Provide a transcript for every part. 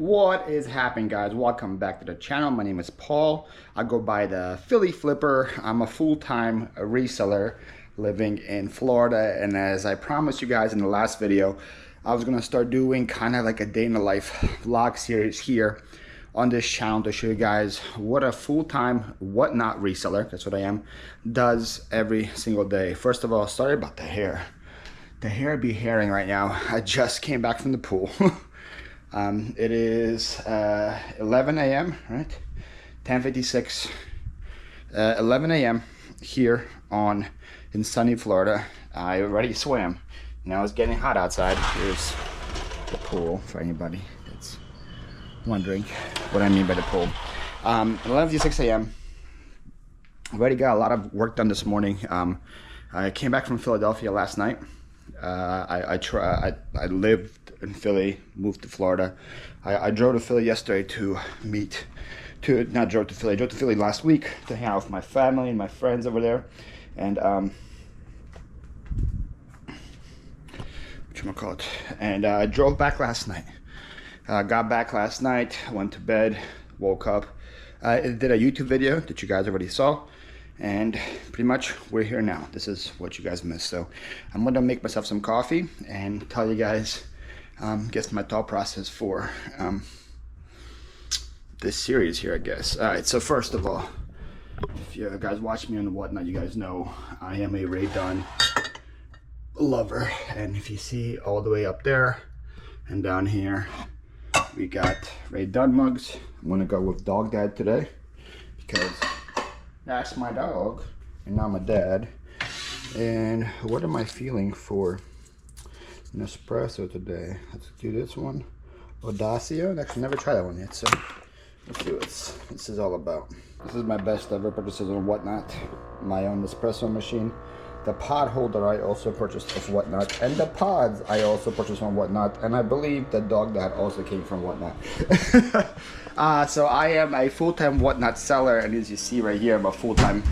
What is happening, guys? Welcome back to the channel. My name is Paul. I go by the Philly Flipper. I'm a full-time reseller living in Florida, and as I promised you guys in the last video, I was gonna start doing kind of like a day in the life vlog series here on this channel to show you guys what a full-time whatnot reseller, that's what I am, does every single day. First of all, sorry about the hair. The hair be hairing right now. I just came back from the pool. It is 11 a.m., right? 10:56, 11 a.m. here in sunny Florida. I already swam. Now it's getting hot outside. Here's the pool for anybody that's wondering what I mean by the pool. 11:56 a.m. Already got a lot of work done this morning. I came back from Philadelphia last night. I lived in Philly, moved to Florida. I drove to Philly yesterday I drove to Philly last week to hang out with my family and my friends over there. And I drove back last night. Got back last night, went to bed, woke up. I did a YouTube video that you guys already saw. And pretty much we're here now. This is what you guys missed. So I'm gonna make myself some coffee and tell you guys, guess my thought process for this series here, I guess. All right, so first of all, if you guys watch me on the whatnot, you guys know I am a Rae Dunn lover. And if you see all the way up there and down here, we got Rae Dunn mugs. I'm gonna go with Dog Dad today because that's my dog, and I'm a dad. And what am I feeling for Nespresso today? Let's do this one. Audacia. Actually, never tried that one yet, so let's see what this is all about. This is my best ever purchases on Whatnot. My own espresso machine. The pod holder I also purchased of Whatnot, and the pods I also purchased on Whatnot, and I believe the Dog Dad also came from Whatnot. So I am a full-time Whatnot seller, and as you see right here, I'm a full-time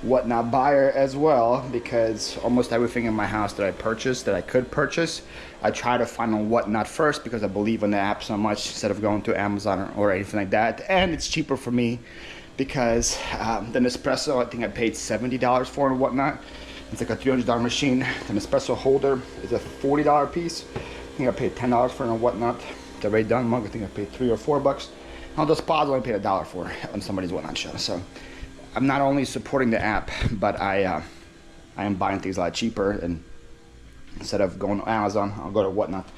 Whatnot buyer as well, because almost everything in my house that I could purchase, I try to find on Whatnot first because I believe in the app so much instead of going to Amazon or anything like that. And it's cheaper for me because the Nespresso, I think I paid $70 for on Whatnot. It's like a $300 machine. The Nespresso holder is a $40 piece. I think I paid $10 for it on Whatnot. The Rae Dunn mug, I think I paid $3 or $4. All those pods I only paid $1 for on somebody's Whatnot show. So I'm not only supporting the app, but I am buying things a lot cheaper. And instead of going to Amazon, I'll go to Whatnot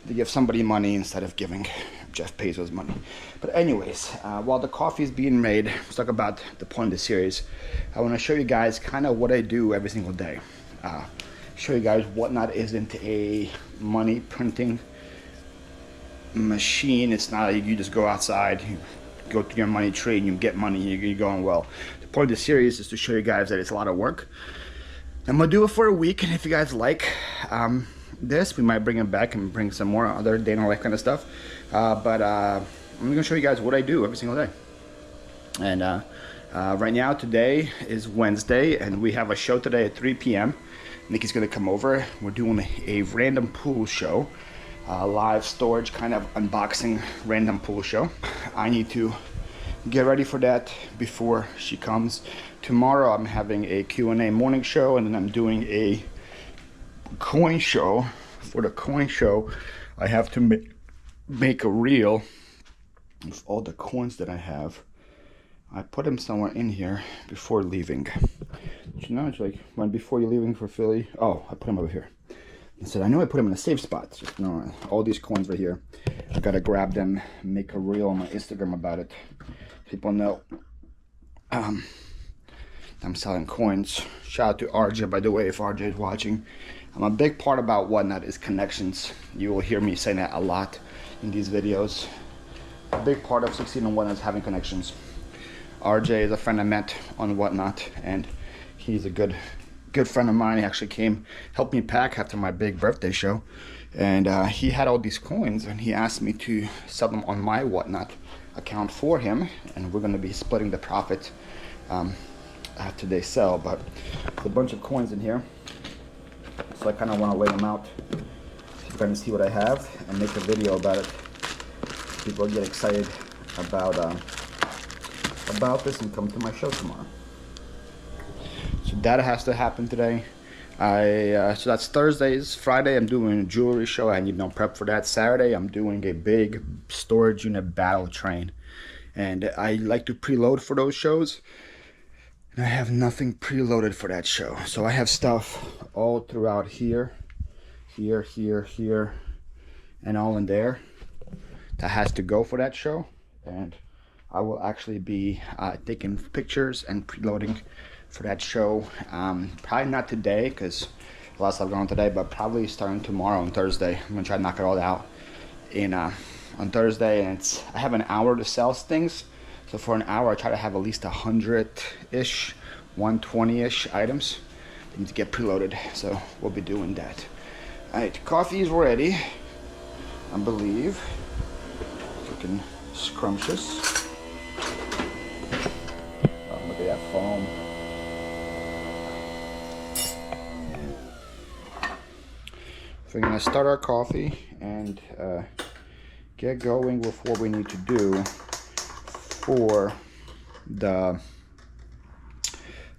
to give somebody money instead of giving Jeff Bezos money. But anyways, while the coffee is being made, let's talk about the point of the series. I want to show you guys kind of what I do every single day. Show you guys Whatnot isn't a money printing machine. It's not like you just go outside, you go to your money tree and you get money, you're going well. The point of the series is to show you guys that it's a lot of work. I'm gonna do it for a week, and if you guys like this, we might bring it back and bring some more other day in the life kind of stuff. But I'm gonna show you guys what I do every single day. And right now, today is Wednesday, and we have a show today at 3 p.m. Nikki's gonna come over. We're doing a random pool show, live storage kind of unboxing random pool show. I need to get ready for that before she comes. Tomorrow I'm having a Q&A morning show, and then I'm doing a coin show. For the coin show, I have to make a reel of all the coins that I have. I put them somewhere in here before leaving. You know, it's like when before you're leaving for Philly. Oh, I put them over here. I said I know I put them in a safe spot. Just, you know, all these coins right here. I gotta grab them, make a reel on my Instagram about it. People know I'm selling coins. Shout out to RJ, by the way, if RJ is watching. A big part about Whatnot is connections. You will hear me saying that a lot in these videos. A big part of succeeding on Whatnot is having connections. RJ is a friend I met on Whatnot, and he's a good friend of mine. He actually came, helped me pack after my big birthday show, and he had all these coins, and he asked me to sell them on my Whatnot account for him, and we're going to be splitting the profit after they sell. But there's a bunch of coins in here, so I kind of want to lay them out so you can see what I have and make a video about it. people get excited about this and come to my show tomorrow. So that has to happen today. So that's Thursdays. Friday I'm doing a jewelry show. I need no prep for that. Saturday I'm doing a big storage unit battle train, and I like to preload for those shows. And I have nothing preloaded for that show. So I have stuff all throughout here, here, and all in there that has to go for that show. And I will actually be taking pictures and preloading for that show. Probably not today because a lot of stuff going on today, but probably starting tomorrow on Thursday. I'm gonna try to knock it all out on Thursday, and I have an hour to sell things. So for an hour, I try to have at least 100-ish, 120-ish items that need to get preloaded. So we'll be doing that. All right, coffee is ready, I believe. Looking scrumptious. Oh, look at that foam. So we're gonna start our coffee and get going with what we need to do for the,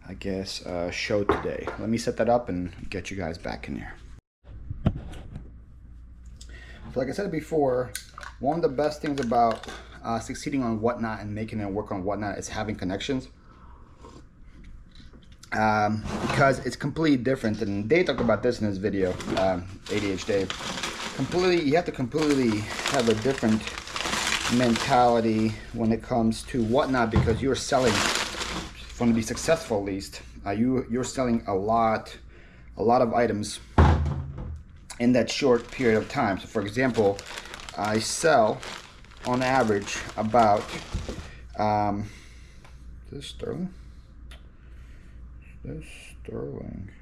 I guess, show today. Let me set that up and get you guys back in here. So like I said before, one of the best things about succeeding on Whatnot and making it work on Whatnot is having connections. Because it's completely different, and Dave talked about this in his video, ADH Dave. You have to completely have a different mentality when it comes to Whatnot, because you're selling, if you want to be successful at least, you're selling a lot of items in that short period of time. So for example, I sell on average about is this sterling? Is this sterling?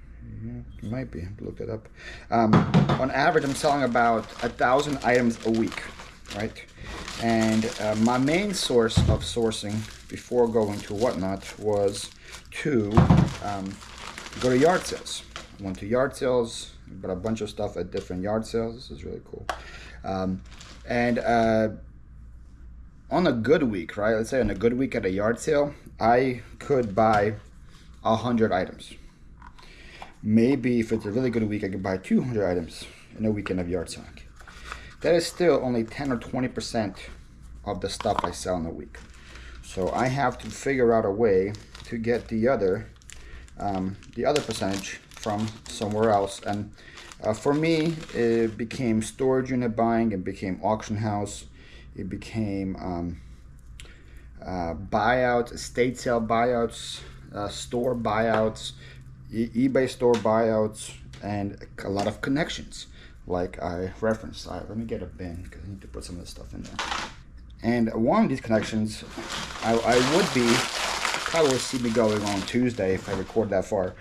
Yeah, it might be. I have to look that up. On average, I'm selling about 1,000 items a week, right? And my main source of sourcing before going to Whatnot was to go to yard sales. I went to yard sales, bought a bunch of stuff at different yard sales. This is really cool. And on a good week, right? Let's say on a good week at a yard sale, I could buy 100 items. Maybe if it's a really good week, I could buy 200 items in a weekend of yard selling. That is still only 10 or 20% of the stuff I sell in a week. So I have to figure out a way to get the other percentage from somewhere else. And for me, it became storage unit buying, it became auction house, it became buyouts, estate sale buyouts, store buyouts, eBay store buyouts, and a lot of connections, like I referenced. Let me get a bin because I need to put some of this stuff in there. And one of these connections, I would be, probably will see me going on Tuesday if I record that far.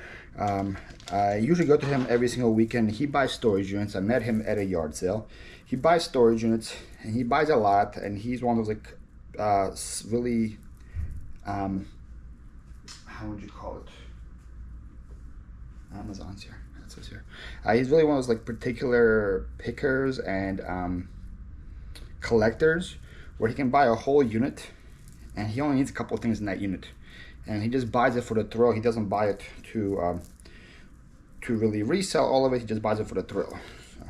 I usually go to him every single weekend. He buys storage units. I met him at a yard sale. He buys storage units, and he buys a lot, and he's one of those like really, how would you call it? Amazon's here. That's what's here. He's really one of those like particular pickers and collectors, where he can buy a whole unit, and he only needs a couple of things in that unit, and he just buys it for the thrill. He doesn't buy it to really resell all of it. He just buys it for the thrill. So,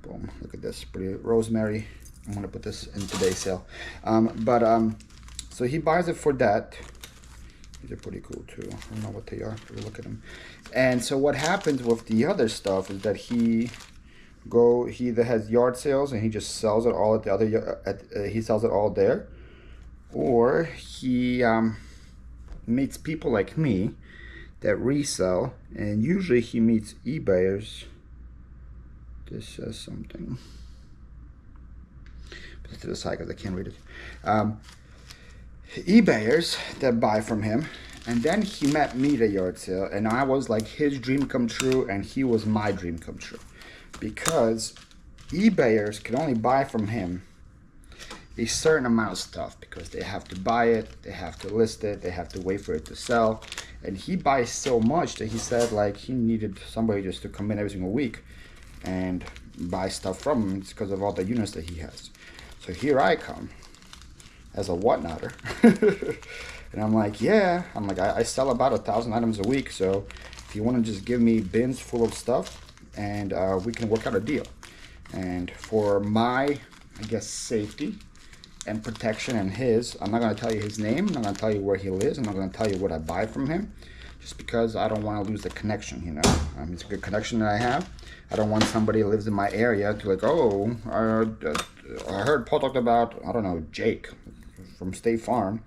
boom! Look at this, pretty rosemary. I'm gonna put this in today's sale. So he buys it for that. These are pretty cool too. I don't know what they are, but look at them. And so what happens with the other stuff is that he either has yard sales and he just sells it all at the other. He sells it all there, or he meets people like me that resell, and usually he meets eBayers. This says something. Put it to the side because I can't read it. eBayers that buy from him, and then he met me at a yard sale, and I was like his dream come true, and he was my dream come true, because eBayers can only buy from him a certain amount of stuff, because they have to buy it, they have to list it, they have to wait for it to sell, and he buys so much that he said like he needed somebody just to come in every single week and buy stuff from him because of all the units that he has. So So here I come as a whatnotter. And I'm like, yeah, I'm like, I sell about 1,000 items a week. So if you want to just give me bins full of stuff, and we can work out a deal. And for my, I guess, safety and protection and his, I'm not going to tell you his name. I'm not going to tell you where he lives. I'm not going to tell you what I buy from him, just because I don't want to lose the connection, you know. It's a good connection that I have. I don't want somebody who lives in my area to like, oh, I heard Paul talked about, I don't know, Jake from State Farm.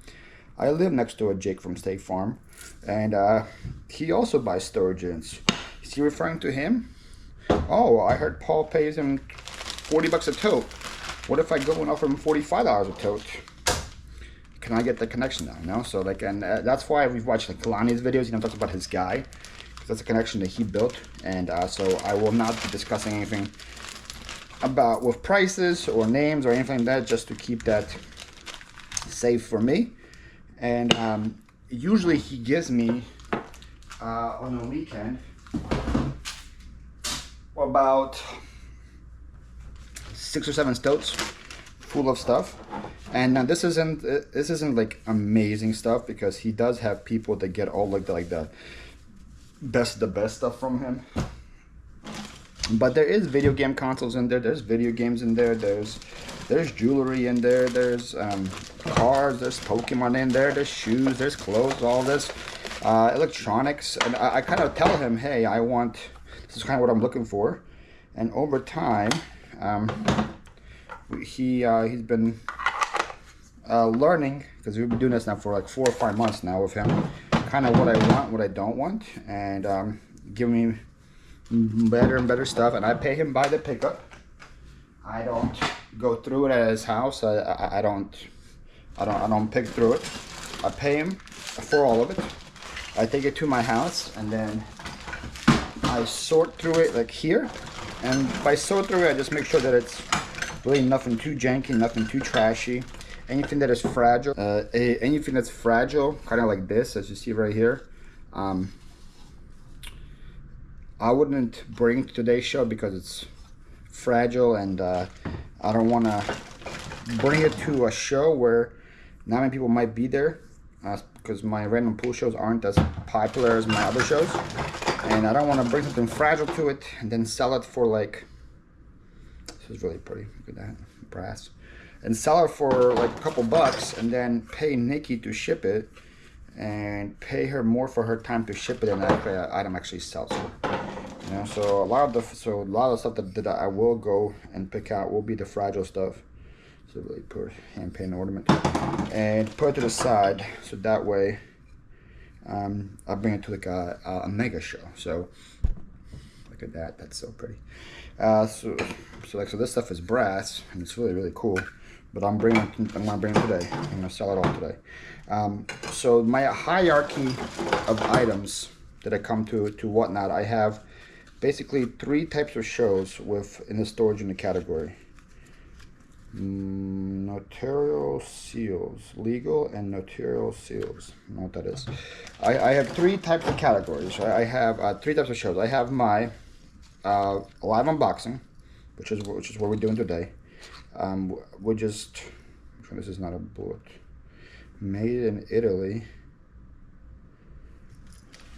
I live next to a Jake from State Farm, and he also buys storage units. Is he referring to him? Oh, I heard Paul pays him 40 bucks a tote. What if I go and offer him $45 a tote? Can I get the connection now, you know? So like, and that's why we've watched like Kalani's videos, you know, talks about his guy, because that's a connection that he built. And so I will not be discussing anything about with prices or names or anything like that, just to keep that safe for me. And usually he gives me on a weekend about 6 or 7 totes full of stuff. And now this isn't like amazing stuff, because he does have people that get all like the best of the best stuff from him. But there is video game consoles in there, there's video games in there, there's jewelry in there, there's cars, there's Pokemon in there, there's shoes, there's clothes, all this electronics. And I kind of tell him, hey, this is kind of what I'm looking for. And over time, he's been learning, because we've been doing this now for like 4 or 5 months now with him, kind of what I want, what I don't want, and giving me better and better stuff. And I pay him by the pickup. I don't go through it at his house. I don't pick through it. I pay him for all of it. I take it to my house, and then I sort through it like here. And by sort through it, I just make sure that it's really nothing too janky, nothing too trashy. Anything that is fragile, anything that's fragile, kind of like this, as you see right here, I wouldn't bring to today's show because it's fragile, and I don't want to bring it to a show where not many people might be there, because my random pool shows aren't as popular as my other shows, and I don't want to bring something fragile to it and then sell it for like, this is really pretty, look at that, brass, and sell it for like a couple bucks, and then pay Nikki to ship it and pay her more for her time to ship it than the item actually sells for. You know, so a lot of the stuff that I will go and pick out will be the fragile stuff. So really put hand paint ornament and put it to the side, so that way I'll bring it to like a mega show. So look at that, that's so pretty. So this stuff is brass, and it's really cool. But I'm gonna bring it today. I'm gonna sell it all today. So my hierarchy of items that I come to whatnot, I have basically 3 types of shows in the storage unit category. Notarial seals, legal and notarial seals. I don't know what that is. I have 3 types of categories. I have 3 types of shows. I have my live unboxing, which is what we're doing today. This is not a bullet. Made in Italy.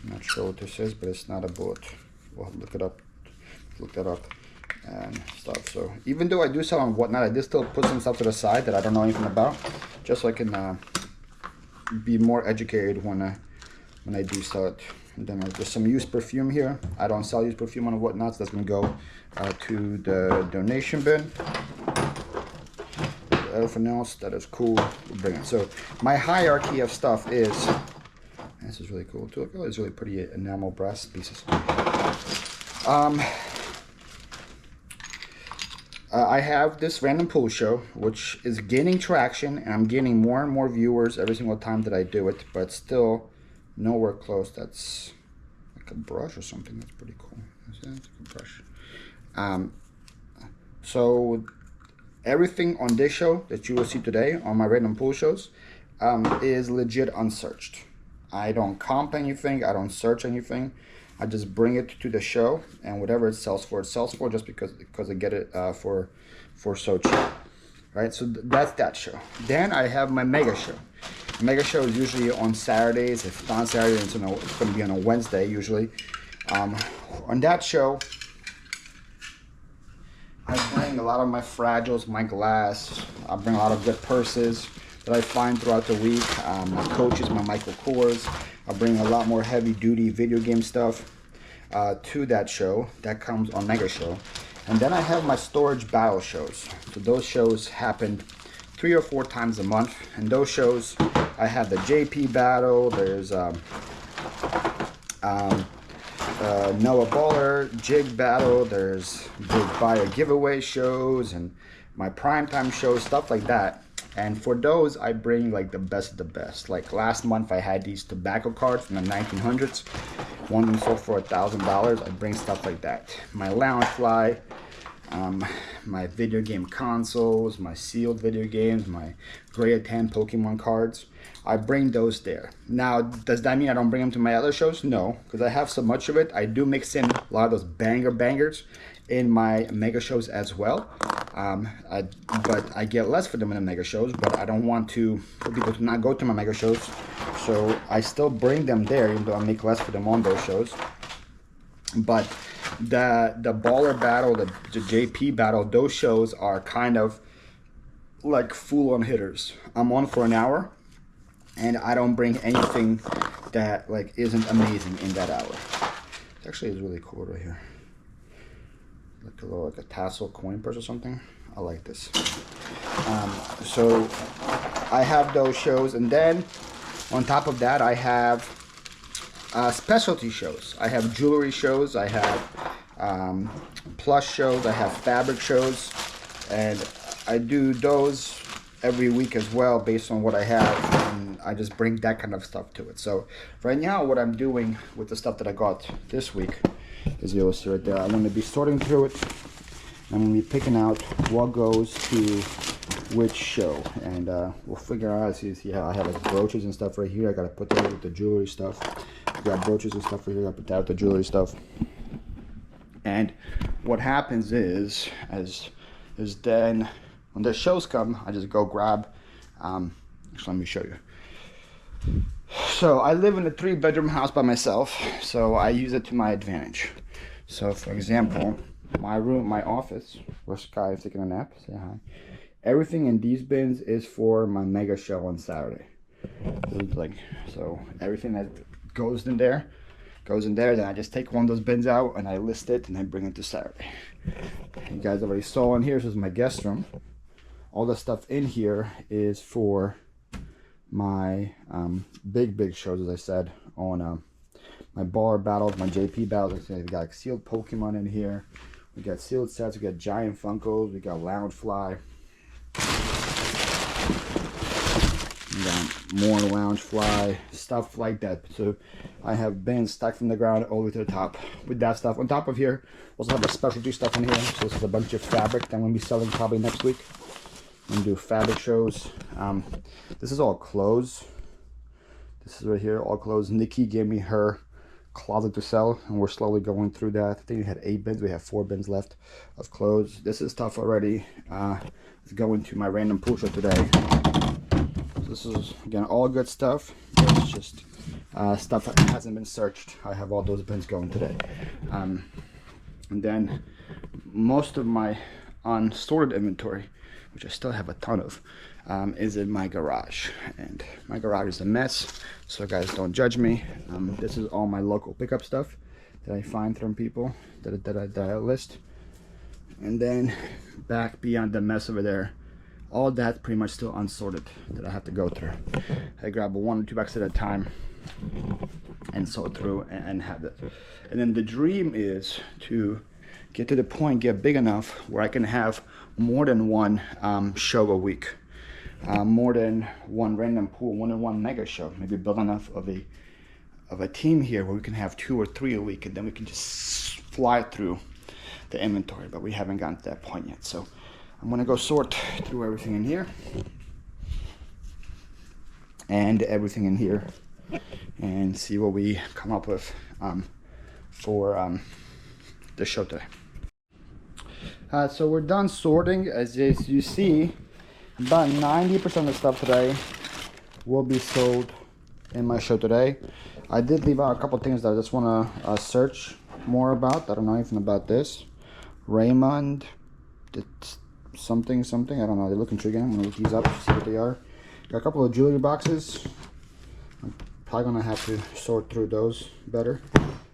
I'm not sure what this is, but it's not a bullet. We'll look it up. Look that up and stuff. So even though I do sell on whatnot, I did still put some stuff to the side that I don't know anything about, just so I can be more educated when I do sell it. And then there's some used perfume here. I don't sell used perfume on whatnot, so that's gonna go to the donation bin. Everything else that is cool, we'll bring it. So my hierarchy of stuff is, this is really cool too. Look at all these really pretty enamel brass pieces. I have this random pool show, which is gaining traction, and I'm gaining more and more viewers every single time that I do it, but still nowhere close. That's like a brush or something. That's pretty cool. That's a brush. So everything on this show that you will see today on my random pool shows is legit unsearched. I don't comp anything. I don't search anything. I just bring it to the show, and whatever it sells for, just because I get it for so cheap. right? So that's that show. Then I have my mega show. Mega show is usually on Saturdays. If it's not on Saturday, it's going to be on a Wednesday usually. On that show, I bring a lot of my fragiles, my glass. I bring a lot of good purses that I find throughout the week. My coaches, my Michael Kors. I bring a lot more heavy duty video game stuff to that show. That comes on Mega Show. And then I have my storage battle shows. So those shows happen 3 or 4 times a month. And those shows, I have the JP battle. There's Noah Baller Jig battle. There's big buyer giveaway shows and my primetime shows, stuff like that. And for those, I bring like the best of the best. Like last month, I had these tobacco cards from the 1900s. One of them sold for $1,000. I bring stuff like that. My Loungefly, my video game consoles, my sealed video games, my Grade 10 Pokemon cards. I bring those there. Now, does that mean I don't bring them to my other shows? No, because I have so much of it. I do mix in a lot of those bangers in my mega shows as well. But I get less for them in the mega shows, but I don't want for people to not go to my mega shows. So I still bring them there, even though I make less for them on those shows. But the baller battle, the JP battle, those shows are kind of like full-on hitters. I'm on for an hour, and I don't bring anything that like isn't amazing in that hour. It actually is really cool right here. Like a little, like a tassel coin purse or something. I like this. So I have those shows, and then on top of that, I have specialty shows. I have jewelry shows. I have plush shows. I have fabric shows, and I do those every week as well, based on what I have, and I just bring that kind of stuff to it. So right now, what I'm doing with the stuff that I got this week, as you'll see right there, I'm going to be sorting through it. I'm going to be picking out what goes to which show, and we'll figure out. See how I have like brooches and stuff right here. I got to put that with the jewelry stuff. I got brooches and stuff right here. I put that with the jewelry stuff. And what happens is then when the shows come, I just go grab. Actually, let me show you. So I live in a 3-bedroom house by myself, so I use it to my advantage. So for example, my room, my office, where Sky is taking a nap, say hi. Everything in these bins is for my mega show on Saturday. So everything that goes in there, then I just take one of those bins out and I list it and I bring it to Saturday. You guys already saw in here, this is my guest room. All the stuff in here is for my big shows, as I said, on my baller battles, my JP battles. We got like sealed Pokemon in here. We got sealed sets. We got giant Funkos. We got Loungefly. We got more Loungefly, stuff like that. So I have bins stacked from the ground all the way to the top with that stuff. On top of here, we also have the specialty stuff in here. So this is a bunch of fabric that I'm going to be selling probably next week. I'm gonna do fabric shows. This is all clothes. This is right here, all clothes. Nikki gave me her closet to sell, and we're slowly going through that. I think we had 8 bins. We have 4 bins left of clothes. This is stuff already. It's going to my random pool show today. So this is again all good stuff. It's just stuff that hasn't been searched. I have all those bins going today. And then most of my unsorted inventory, which I still have a ton of, is in my garage. And my garage is a mess, so guys, don't judge me. This is all my local pickup stuff that I find from people that I list. And then back beyond the mess over there, all that's pretty much still unsorted that I have to go through. I grab 1 or 2 bags at a time and sort through and have it. And then the dream is to get to the point, get big enough where I can have more than one show a week, more than one random pool, more than one mega show. Maybe build enough of a team here where we can have 2 or 3 a week, and then we can just fly through the inventory. But we haven't gotten to that point yet. So I'm gonna go sort through everything in here and everything in here and see what we come up with for the show today. So we're done sorting. As you see, About 90% of the stuff today will be sold in my show today. I did leave out a couple things that I just want to search more about. I don't know anything about this. Raymond, it's something, I don't know. They look intriguing. I'm going to look these up, see what they are. Got a couple of jewelry boxes. I'm probably going to have to sort through those better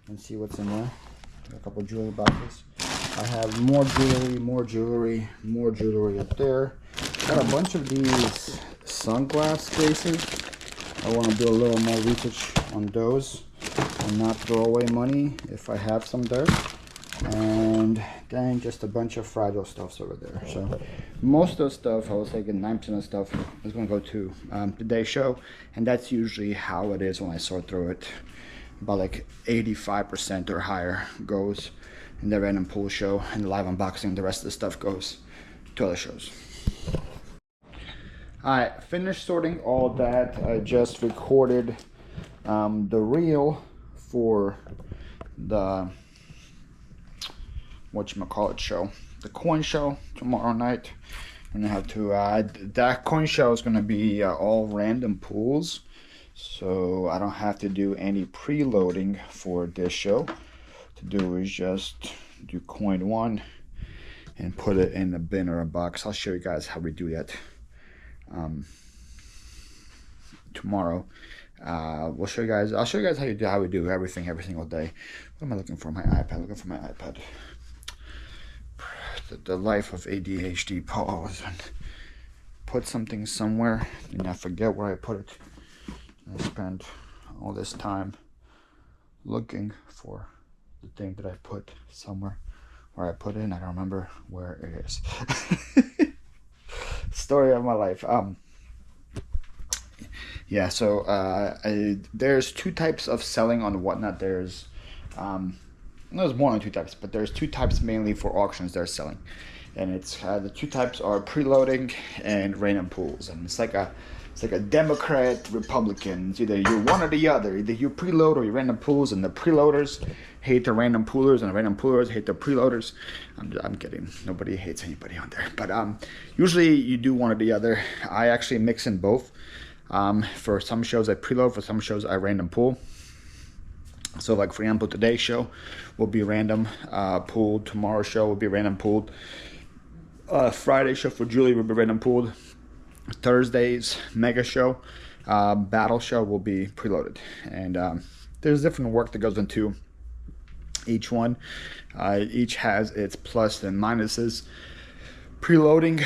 and see what's in there. Got a couple of jewelry boxes. I have more jewelry up there. Got a bunch of these sunglass cases. I want to do a little more research on those and not throw away money if I have some there. And then just a bunch of fragile stuffs over there. So most of the stuff, I was thinking 9% of stuff is going to go to today's show, and that's usually how it is when I sort through it. About like 85% or higher goes in the random pool show, and the live unboxing. The rest of the stuff goes to other shows. Alright, finished sorting all that. I just recorded the reel for the whatchamacallit show, the coin show tomorrow night. I'm gonna have to that coin show is gonna be all random pools, so I don't have to do any preloading for this show. To do is just do coin one and put it in a bin or a box. I'll show you guys how we do that tomorrow. I'll show you guys how we do everything every single day. What am I looking for? My iPad. The life of ADHD pause and put something somewhere and I forget where I put it. I spent all this time looking for the thing that I put somewhere where I put it, and I don't remember where it is. Story of my life. Yeah, so there's two types of selling on Whatnot. There's more than two types, but there's two types mainly for auctions they're selling, and it's the two types are preloading and random pools, and it's like a Democrat Republican. It's either you're one or the other. Either you preload or you random pools, and the preloaders hate the random poolers, and the random poolers hate the preloaders. I'm kidding. Nobody hates anybody on there, but usually you do one or the other. I actually mix in both. For some shows I preload, for some shows I random pool. So like for example, today's show will be random pooled. Tomorrow's show will be random pooled. Friday's show for Julie will be random pooled. Thursday's mega show, battle show will be preloaded. And there's different work that goes into each one. Each has its plus and minuses. Preloading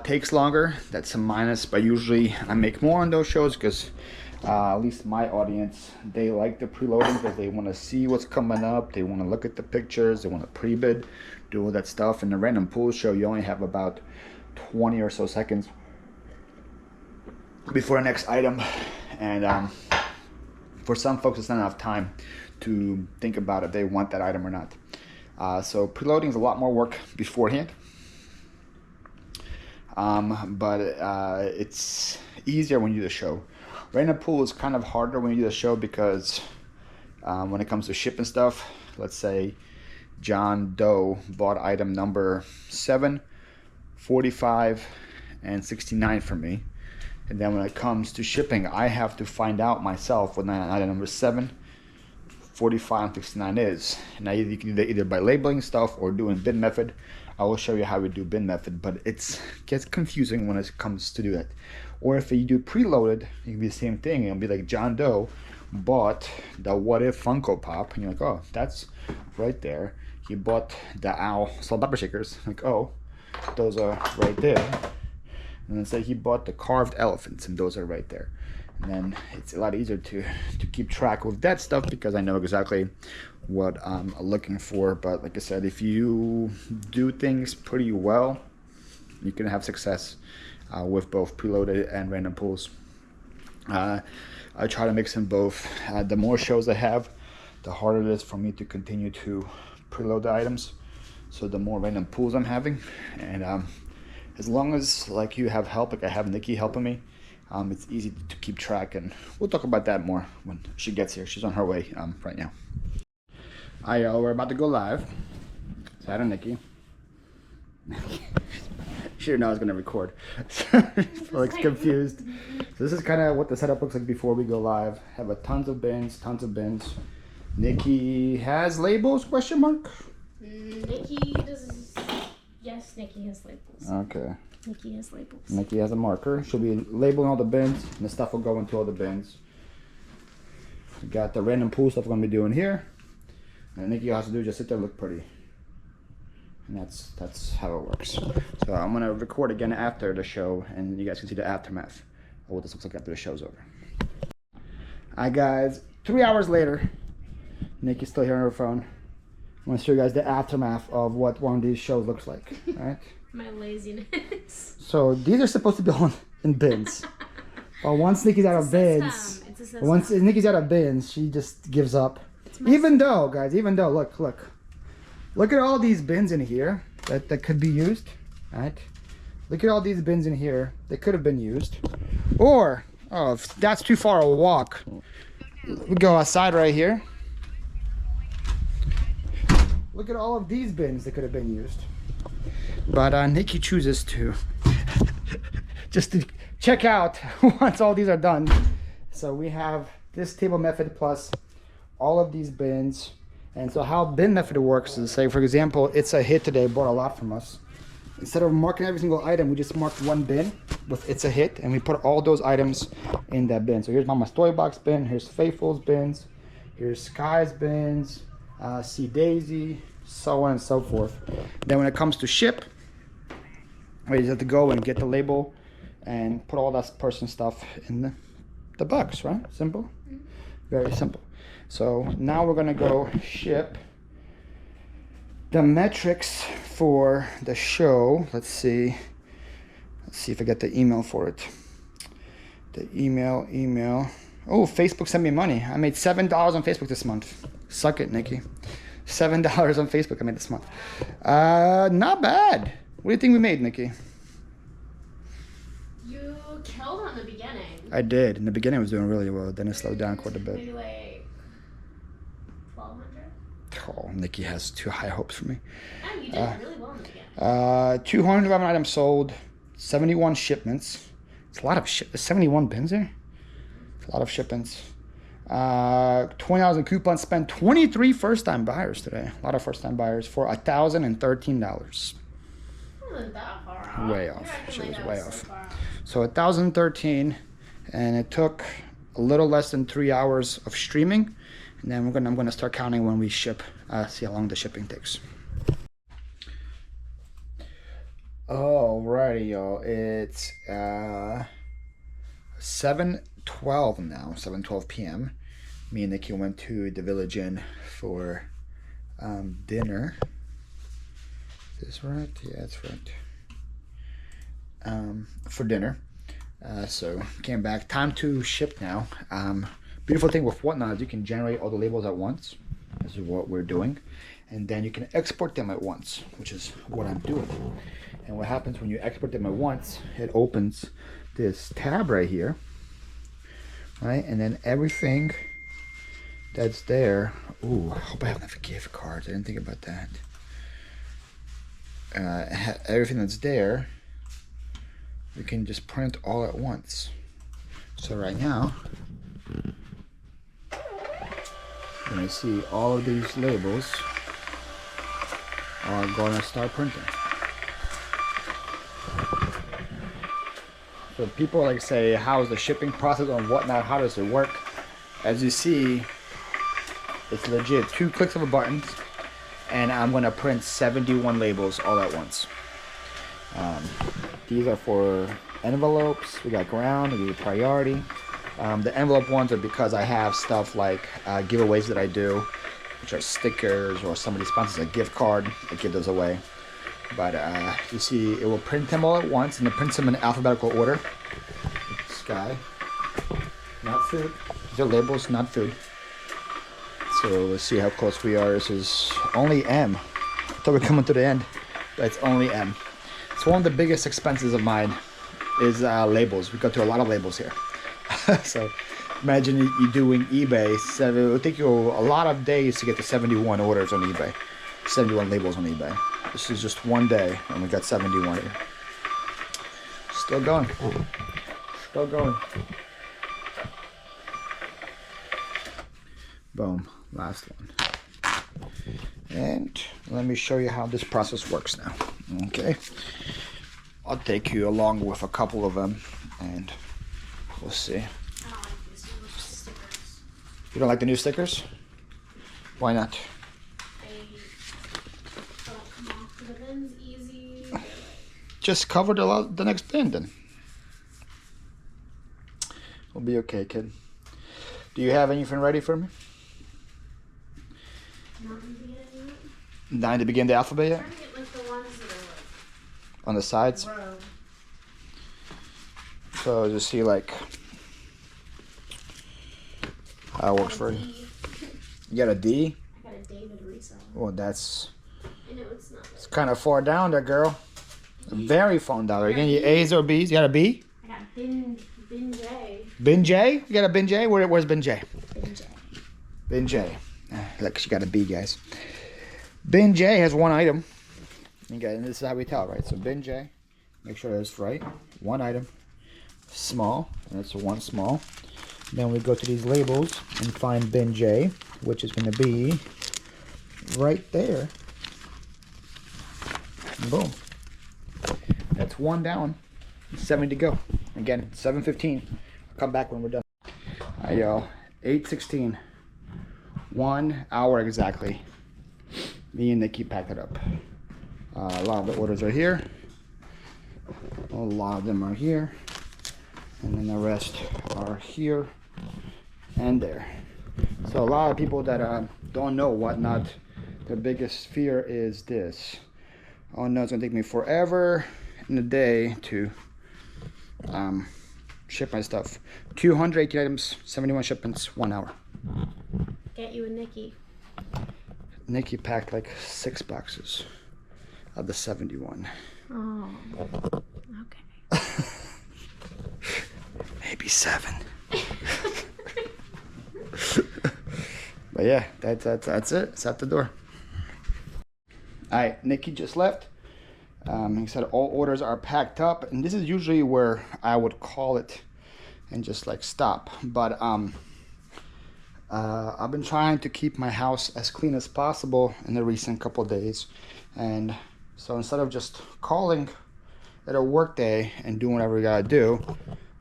takes longer. That's a minus, but usually I make more on those shows because at least my audience, they like the preloading because they want to see what's coming up. They want to look at the pictures. They want to pre-bid, do all that stuff. In the random pool show, you only have about 20 or so seconds before the next item, and for some folks, it's not enough time to think about if they want that item or not. So preloading is a lot more work beforehand. But it's easier when you do the show. Random pool is kind of harder when you do the show because when it comes to shipping stuff, let's say John Doe bought item number 7, 45, and 69 from me. And then when it comes to shipping, I have to find out myself what item number 7, 45, and 69 is. Now you can do that either by labeling stuff or doing bin method. I will show you how we do bin method, but it gets confusing when it comes to do that. Or if you do preloaded, it can be the same thing. It'll be like John Doe bought the What If Funko Pop, and you're like, oh, that's right there. He bought the Owl Salt Pepper Shakers, like, oh, those are right there. And then say he bought the carved elephants, and those are right there. And then it's a lot easier to keep track of that stuff because I know exactly what I'm looking for. But like I said, if you do things pretty well, you can have success with both preloaded and random pools. I try to mix in both. The more shows I have, the harder it is for me to continue to preload the items. So the more random pools I'm having, and as long as like you have help, like I have Nikki helping me, it's easy to keep track, and we'll talk about that more when she gets here. She's on her way right now. Hi y'all, we're about to go live. Say hi to Nikki. She didn't know I was gonna record. Like confused. So this is kind of what the setup looks like before we go live. Have a tons of bins, tons of bins. Nikki has labels? Question mark. Nikki does. Yes, Nikki has labels. Okay. Nikki has labels. Nikki has a marker. She'll be labeling all the bins, and the stuff will go into all the bins. We got the random pool stuff we're gonna be doing here. And Nikki has to do just sit there and look pretty. And that's how it works. So I'm gonna record again after the show, and you guys can see the aftermath of what this looks like after the show's over. Alright guys, 3 hours later, Nikki's still here on her phone. I'm gonna show you guys the aftermath of what one of these shows looks like. Alright? My laziness. So these are supposed to be on in bins. But once Nikki's out of bins, once Nikki's out of bins, she just gives up. Even though, guys, look at all these bins in here that could be used. Right? Look at all these bins in here that could have been used. Or, oh, if that's too far a walk, we go outside right here. Look at all of these bins that could have been used. But Nikki chooses to just to check out once all these are done. So we have this table method plus all of these bins. And so how bin method works is, say for example, it's a hit today, bought a lot from us. Instead of marking every single item, we just marked one bin with it's a hit, and we put all those items in that bin. So here's Mama's Toy Box bin, here's Faithful's bins, here's Sky's bins, See Daisy, so on and so forth. Then when it comes to ship, we just have to go and get the label and put all that person stuff in the box, right? Simple? Very simple. So now we're gonna go ship the metrics for the show. Let's see if I get the email for it. The email. Oh, Facebook sent me money. I made $7 on Facebook this month. Suck it, Nikki. $7 on Facebook I made this month. Not bad. What do you think we made, Nikki? You killed on the beginning. I did. In the beginning I was doing really well. Then it slowed down quite a bit. Maybe like 1,200? Oh, Nikki has too high hopes for me. Oh, you did really well in the beginning. 211 items sold, 71 shipments. It's a lot of ship. There's 71 bins there. It's a lot of shipments. $20 in coupons spent. 23 first-time buyers today. A lot of first-time buyers for $1,013. Wasn't that far off. Way off. She was way off. So 1,013, and it took a little less than 3 hours of streaming. And then I'm gonna start counting when we ship. See how long the shipping takes. Alrighty, y'all. It's 7:12 now. 7:12 p.m. Me and Nikki went to the Village Inn for dinner. Is this right? Yeah, that's right. For dinner. So came back. Time to ship now. Beautiful thing with Whatnot is you can generate all the labels at once. This is what we're doing. And then you can export them at once, which is what I'm doing. And what happens when you export them at once, it opens this tab right here, right? And then everything that's there, ooh, I hope I have enough gift cards. I didn't think about that. Everything that's there, you can just print all at once. So right now, you're gonna see all of these labels are gonna start printing. So people like say, how's the shipping process on Whatnot? How does it work? As you see, it's legit 2 clicks of a button, and I'm gonna print 71 labels all at once. These are for envelopes. We got ground, we got priority. The envelope ones are because I have stuff like giveaways that I do, which are stickers, or somebody sponsors a gift card, I give those away. But you see, it will print them all at once, and it prints them in alphabetical order. Sky, not food. These are labels, not food. So let's see how close we are. This is only M. I thought we're coming to the end, but it's only M. So one of the biggest expenses of mine is labels. We go through a lot of labels here. So imagine you doing eBay. It will take you a lot of days to get to 71 orders on eBay, 71 labels on eBay. This is just one day, and we got 71 here. Still going. Still going. Boom. Last one. And let me show you how this process works now. Okay. I'll take you along with a couple of them and we'll see. I don't like these new stickers. You don't like the new stickers? Why not? They don't come off the bins easy. They're like... Just cover the next bin then. We'll be okay, kid. Do you have anything ready for me? Not in the beginning. Not in the beginning of the alphabet yet? I'm trying to get like the ones that are like On the sides? row. So just see like how it works for you. You got a D? I got a David resell. Oh, that's I know it's not. it's kind of far down there, girl. Very far down there. You got any A's or B's? You got a B? I got Bin J. Bin J? You got a Bin J? Where's Bin J? Bin J. Bin J. Look, she got a B, guys. Bin J has one item. Okay, and this is how we tell, right? So Bin J, make sure it's right. One item, small, and it's one small. Then we go to these labels and find Bin J, which is going to be right there. Boom. That's one down. 7 to go. Again, 7:15. I'll come back when we're done. All right, y'all. 8:16. 1 hour exactly. Me and Nikki packed it up. A lot of the orders are here. A lot of them are here. And then the rest are here and there. So a lot of people that don't know whatnot, their biggest fear is this. Oh no, it's gonna take me forever in a day to ship my stuff. 218 items, 71 shipments, 1 hour. Get you a Nikki. Nikki packed like 6 boxes of the 71. Oh. Okay. Maybe 7. But yeah, that's it. It's out the door. All right, Nikki just left. He said all orders are packed up, and this is usually where I would call it and just like stop. But I've been trying to keep my house as clean as possible in the recent couple of days, and so instead of just calling it a work day and doing whatever we gotta do,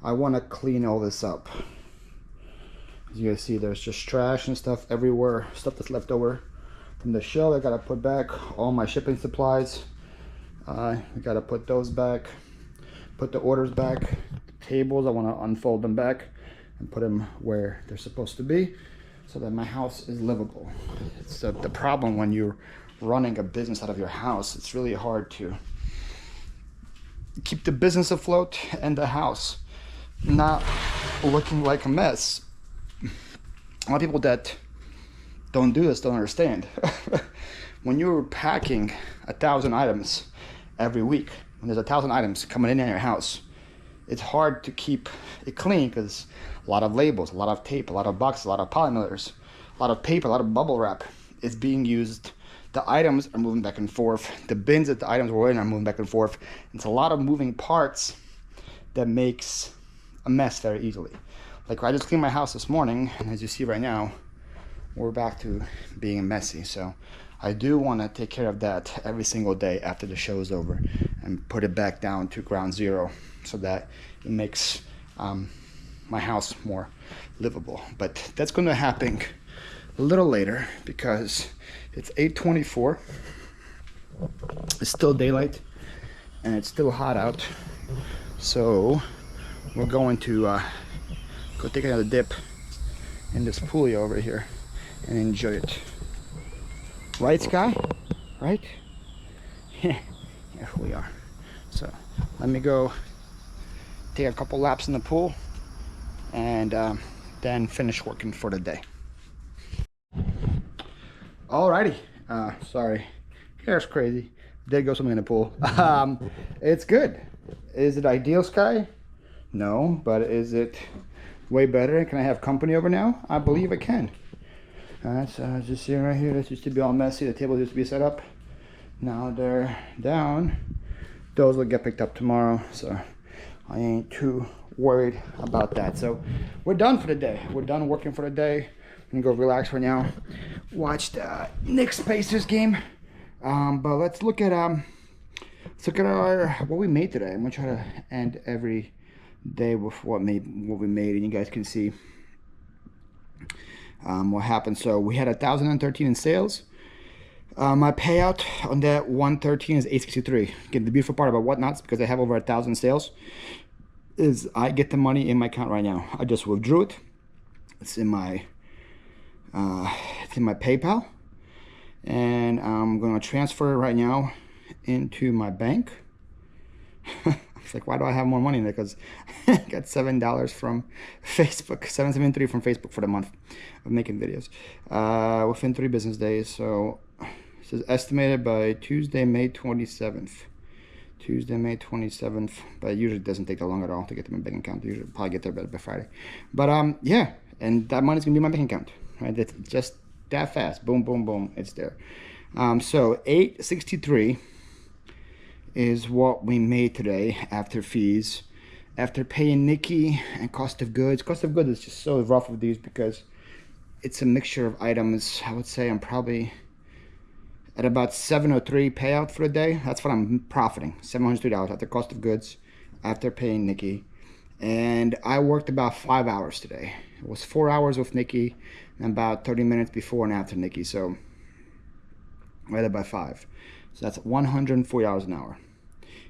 I want to clean all this up. As you guys see, there's just trash and stuff everywhere, stuff that's left over from the show. I gotta put back all my shipping supplies. We gotta put those back, put the orders back. The tables, I want to unfold them back and put them where they're supposed to be so that my house is livable. It's the problem when you're running a business out of your house. It's really hard to keep the business afloat and the house not looking like a mess. A lot of people that don't do this don't understand. When you're packing 1,000 items every week, when there's 1,000 items coming in your house, it's hard to keep it clean because a lot of labels, a lot of tape, a lot of boxes, a lot of polymers, a lot of paper, a lot of bubble wrap is being used. The items are moving back and forth. The bins that the items were in are moving back and forth. It's a lot of moving parts that makes a mess very easily. Like I just cleaned my house this morning, and as you see right now, we're back to being messy. So I do want to take care of that every single day after the show is over and put it back down to ground zero so that it makes my house more livable. But that's going to happen a little later because it's 8:24. It's still daylight and it's still hot out. So we're going to go take another dip in this pool over here and enjoy it. Right, Sky? Right? Yeah, we are. So let me go take a couple laps in the pool and then finish working for the day. Alrighty. Sorry. Hair's crazy. Did go swimming in the pool. It's good. Is it ideal, Sky? No, but is it way better? Can I have company over now? I believe I can. So just see right here, this used to be all messy. The table used to be set up. Now they're down. Those will get picked up tomorrow. So I ain't too worried about that. So we're done for the day. We're done working for the day. I'm gonna go relax for now. Watch the Knicks Pacers game. But let's look at our what we made today. I'm gonna try to end every day with what we made, and you guys can see what happened. So we had 1,013 in sales. My payout on that 113 is 863. Again, the beautiful part about Whatnots, because I have over 1,000 sales, is I get the money in my account right now. I just withdrew it. It's in my PayPal, and I'm gonna transfer it right now into my bank. It's like, why do I have more money in there? Because I got $7 from Facebook, $7.73 from Facebook for the month of making videos within 3 business days. So it says estimated by Tuesday, May 27th. Tuesday, May 27th, but it usually doesn't take that long at all to get to my bank account. Usually probably get there by Friday. But yeah, and that money's gonna be in my bank account, right? It's just that fast. Boom, boom, boom, it's there. So 863 is what we made today after fees, after paying Nikki and cost of goods. Cost of goods is just so rough with these because it's a mixture of items. I would say I'm probably at about 703 payout for the day. That's what I'm profiting, $703 after cost of goods, after paying Nikki. And I worked about 5 hours today. It was 4 hours with Nikki and about 30 minutes before and after Nikki. So divided by 5. So that's 140 hours an hour.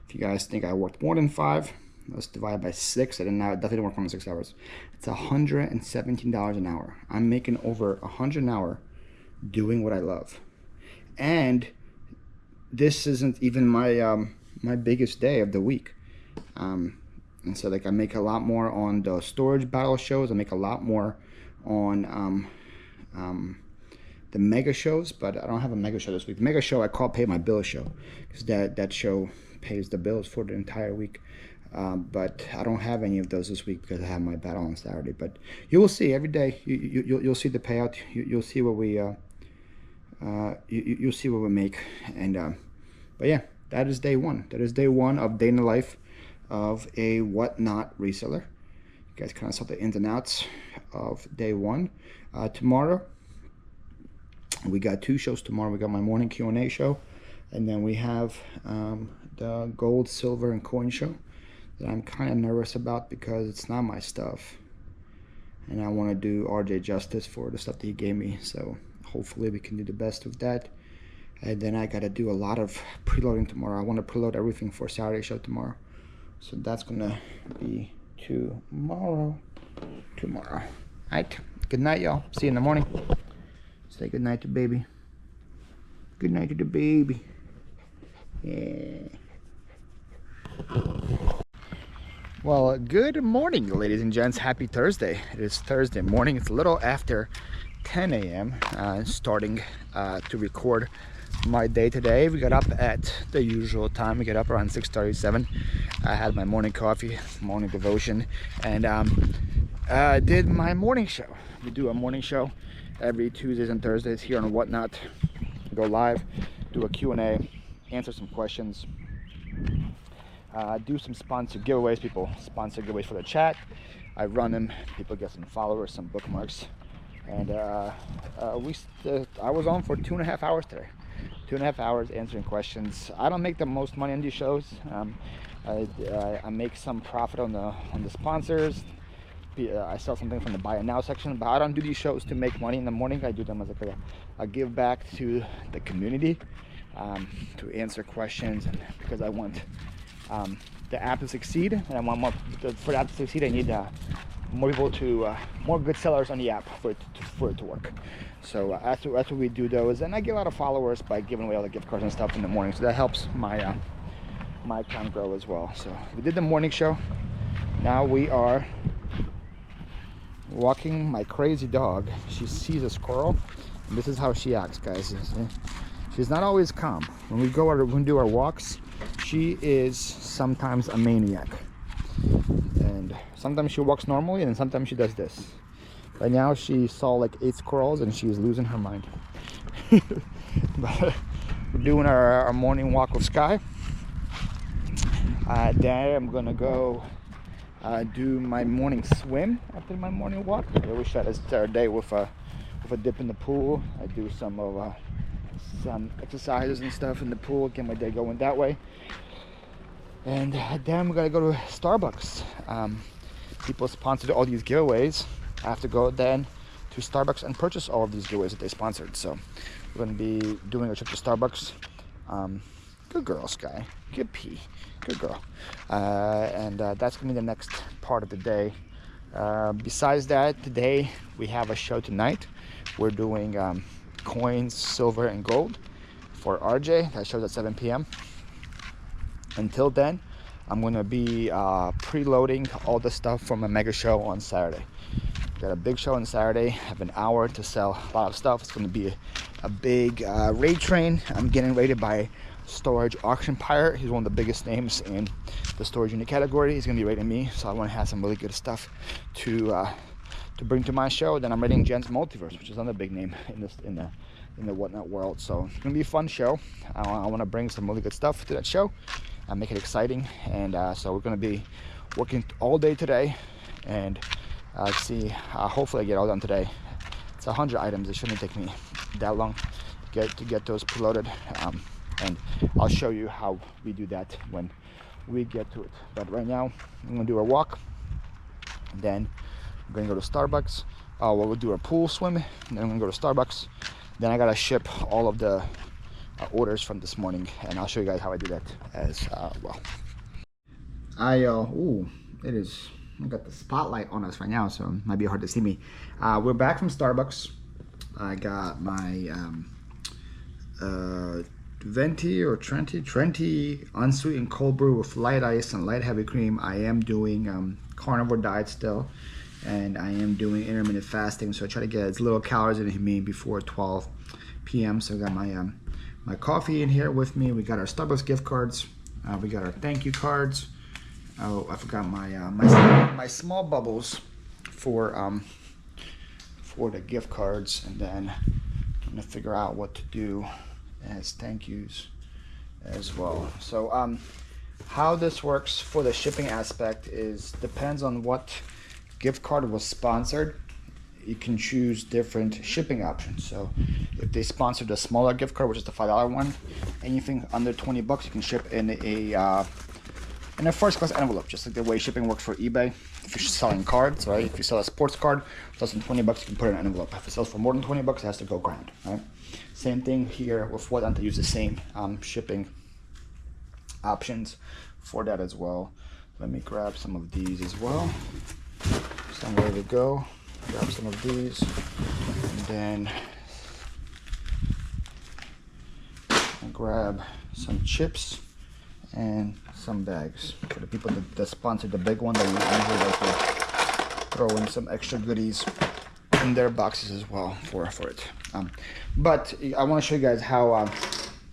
If you guys think I worked more than 5, let's divide by 6. I definitely work more than 6 hours. It's $117 an hour. I'm making over $100 an hour doing what I love. And this isn't even my my biggest day of the week. And so like I make a lot more on the storage battle shows. I make a lot more on the mega shows, but I don't have a mega show this week. The mega show I call pay my bill show, because that show pays the bills for the entire week. But I don't have any of those this week because I have my battle on Saturday. But you will see every day. You'll see the payout. You'll see what we you'll see what we make. And but yeah, that is day one. That is day one of day in the life of a Whatnot reseller. You guys kind of saw the ins and outs of day one. Tomorrow we got 2 shows tomorrow. We got my morning Q&A show, and then we have the gold, silver, and coin show that I'm kind of nervous about because it's not my stuff, and I want to do RJ justice for the stuff that he gave me. So hopefully we can do the best with that. And then I got to do a lot of preloading tomorrow. I want to preload everything for Saturday show tomorrow. So that's gonna be tomorrow. All right. Good night, y'all. See you in the morning. Say good night to baby. Good night to the baby. Yeah. Well, good morning, ladies and gents. Happy Thursday. It is Thursday morning. It's a little after 10 a.m. Starting to record my day today. We got up at the usual time. We get up around 6:37. I had my morning coffee, morning devotion, and did my morning show. We do a morning show every Tuesdays and Thursdays here on Whatnot. Go live, do a Q&A, answer some questions, do some sponsored giveaways. People sponsor giveaways for the chat. I run them. People get some followers, some bookmarks, and I was on for 2.5 hours today. 2.5 hours answering questions. I don't make the most money on these shows. I make some profit on the sponsors. I sell something from the buy it now section, but I don't do these shows to make money in the morning. I do them as a give back to the community, to answer questions, and because I want the app to succeed, and I want more for the app to succeed. I need more people more good sellers on the app for it to work. So that's what we do those, and I get a lot of followers by giving away all the gift cards and stuff in the morning. So that helps my my account grow as well. So we did the morning show. Now we are walking my crazy dog. She sees a squirrel, and this is how she acts, guys. She's not always calm. When we do our walks, she is sometimes a maniac, and sometimes she walks normally, and sometimes she does this. Right now she saw like 8 squirrels and she's losing her mind. But we're doing our morning walk with Sky. Then I'm gonna go do my morning swim after my morning walk. I always try to start a day with a dip in the pool. I do some exercises and stuff in the pool, get my day going that way. And then we're gonna go to Starbucks. People sponsored all these giveaways. I have to go then to Starbucks and purchase all of these giveaways that they sponsored. So we're gonna be doing a trip to Starbucks. Good girl, Sky. Good pee. Good girl. And that's gonna be the next part of the day. Besides that, today we have a show tonight. We're doing coins, silver, and gold for RJ. That show's at 7 p.m. Until then, I'm gonna be preloading all the stuff from a mega show on Saturday. Got a big show on Saturday. I have an hour to sell a lot of stuff. It's gonna be a big raid train. I'm getting raided by Storage Auction Pirate. He's one of the biggest names in the storage unit category. He's gonna be raiding me, so I want to have some really good stuff to bring to my show. Then I'm raiding Jen's Multiverse, which is another big name in the whatnot world. So it's gonna be a fun show. I want to bring some really good stuff to that show and make it exciting. And so we're gonna be working all day today, and see, hopefully I get all done today. It's 100 items. It shouldn't take me that long to get those preloaded. And I'll show you how we do that when we get to it. But right now, I'm gonna do a walk. Then I'm gonna go to Starbucks. We'll do a pool swim. And then I'm gonna go to Starbucks. Then I gotta ship all of the orders from this morning, and I'll show you guys how I do that as well. It is. I got the spotlight on us right now, so it might be hard to see me. We're back from Starbucks. I got my Venti or Trenti unsweetened cold brew with light ice and light heavy cream. I am doing carnivore diet still, and I am doing intermittent fasting, so I try to get as little calories in me before 12 p.m. So I got my coffee in here with me. We got our Starbucks gift cards. We got our thank you cards. Oh, I forgot my small bubbles for the gift cards, and then I'm gonna figure out what to do as thank yous as well. So how this works for the shipping aspect is depends on what gift card was sponsored. You can choose different shipping options. So if they sponsored a smaller gift card, which is the $5 one, anything under 20 bucks you can ship in a first class envelope, just like the way shipping works for eBay. If you're selling cards, right? If you sell a sports card, less than 20 bucks, you can put it in an envelope. If it sells for more than 20 bucks, it has to go grand, right? Same thing here with what to use the same shipping options for that as well. Let me grab some of these as well. So I'm ready to go. Grab some of these, and then I'll grab some chips and some bags for the people that sponsored the big one. That usually like to throw in some extra goodies in their boxes as well for it. But I want to show you guys how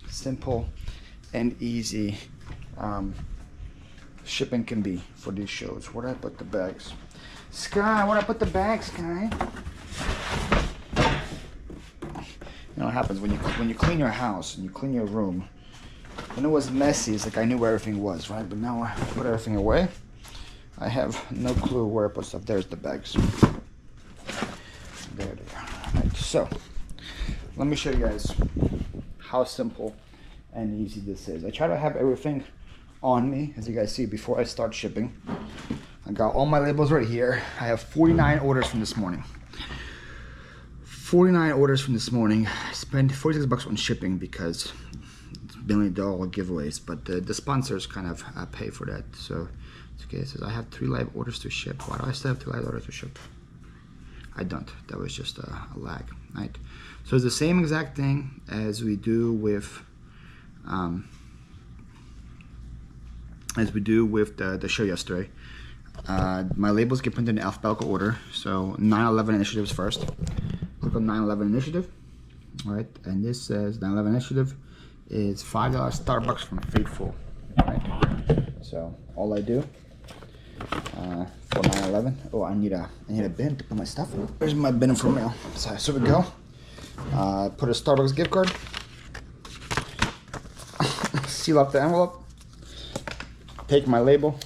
simple and easy shipping can be for these shows. Where did I put the bags? Sky, where did I put the bags, Sky? You know what happens when you clean your house and you clean your room. When it was messy, it's like I knew where everything was, right? But now I put everything away. I have no clue where I put stuff. There's the bags. There they are. Right, so let me show you guys how simple and easy this is. I try to have everything on me, as you guys see, before I start shipping. I got all my labels right here. I have 49 orders from this morning. 49 orders from this morning. I spent 46 bucks on shipping because it's $1 billion giveaways, but the sponsors kind of pay for that. So it's okay. It says I have 3 live orders to ship. Why do I still have 2 live orders to ship? I don't. That was just a lag, right? So it's the same exact thing as we do with the show yesterday. My labels get printed in alphabetical order. So 9/11 initiatives first. Click on 9/11 initiative. All right, and this says 9/11 initiative is $5 Starbucks from Faithful. Right. So all I do for 9/11. Oh, I need a bin to put my stuff in. Where's my bin for mail? So we go. Put a Starbucks gift card. Seal up the envelope. Take my label.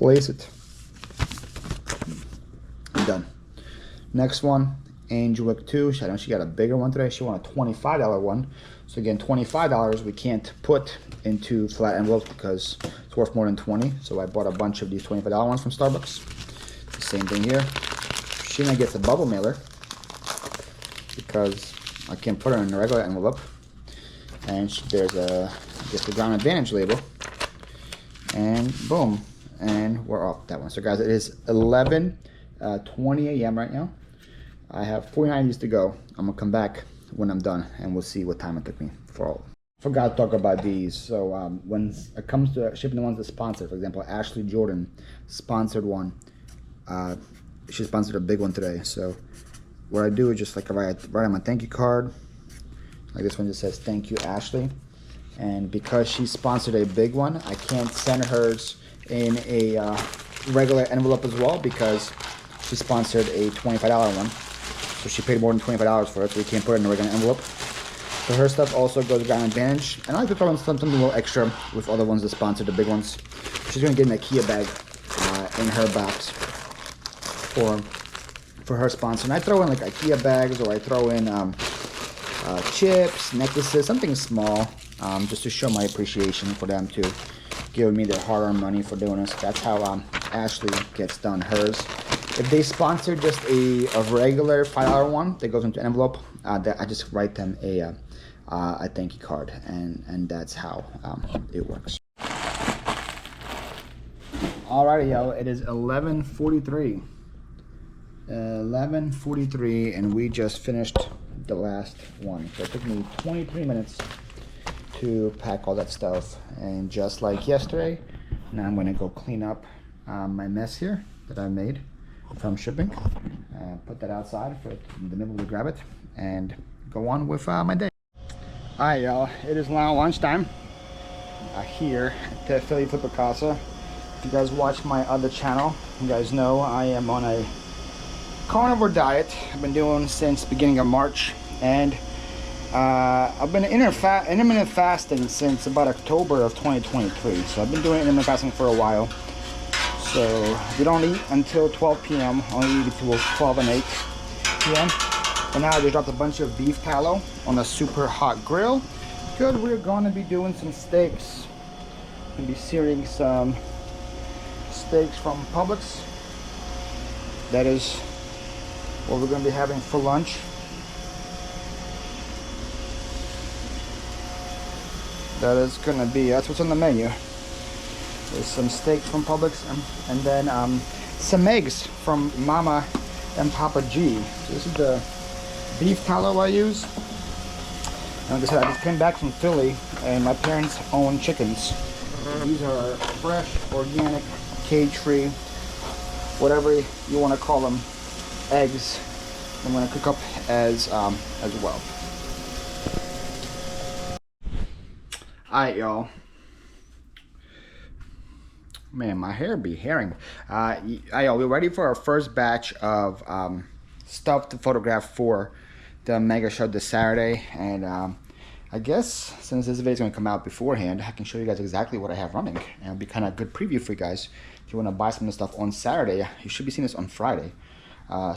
place it. Done. Next one, Angelic 2. I know she got a bigger one today. She wanted a $25 one. So again, $25 we can't put into flat envelopes because it's worth more than 20. So I bought a bunch of these $25 ones from Starbucks. The same thing here. Sheena gets a bubble mailer because I can't put her in a regular envelope. And there's a, I guess, the Ground Advantage label. And boom. And we're off that one. So guys, it is 11:20 a.m. right now. I have 49 of these to go. I'm gonna come back when I'm done and we'll see what time it took me for all. Forgot to talk about these. So when it comes to shipping the ones that sponsor, for example, Ashley Jordan sponsored one. She sponsored a big one today. So what I do is just like write on my thank you card. Like this one just says thank you, Ashley. And because she sponsored a big one, I can't send hers in a regular envelope as well because she sponsored a $25 one. So she paid more than $25 for it, so we can't put it in a regular envelope. So her stuff also goes to Ground Advantage. And I like to throw in something a little extra with other ones that sponsored the big ones. She's gonna get an IKEA bag in her box for her sponsor. And I throw in like IKEA bags, or I throw in chips, necklaces, something small, just to show my appreciation for them to give me their hard-earned money for doing this. That's how Ashley gets done hers. If they sponsor just a regular $5 one that goes into an envelope, I just write them a thank you card, and that's how it works. Alrighty, y'all, it is 11:43. 11:43, and we just finished the last one. So it took me 23 minutes to pack all that stuff, and just like yesterday, now I'm gonna go clean up my mess here that I made from shipping. Put that outside for the middle to grab it and go on with my day. Alright, y'all, it is now lunchtime here at the Philly Phlipper Casa. If you guys watch my other channel, you guys know I am on a carnivore diet. I've been doing since beginning of March, and I've been intermittent fasting since about October of 2023. So I've been doing intermittent fasting for a while. So we don't eat until 12 p.m. Only eat until 12 and 8 p.m. And now I just dropped a bunch of beef tallow on a super hot grill because we're going to be doing some steaks. We'll be searing some steaks from Publix. That is what we're going to be having for lunch. That is going to be, that's what's on the menu. There's some steak from Publix, and then some eggs from Mama and Papa G. So this is the beef tallow I use. And like I said, I just came back from Philly, and my parents own chickens. These are fresh, organic, cage-free, whatever you want to call them, eggs. I'm going to cook up as well. Alright, y'all. Man, my hair be hairing. We're ready for our first batch of stuff to photograph for the mega show this Saturday. And I guess since this video is going to come out beforehand, I can show you guys exactly what I have running. And it'll be kind of a good preview for you guys. If you want to buy some of the stuff on Saturday, you should be seeing this on Friday. I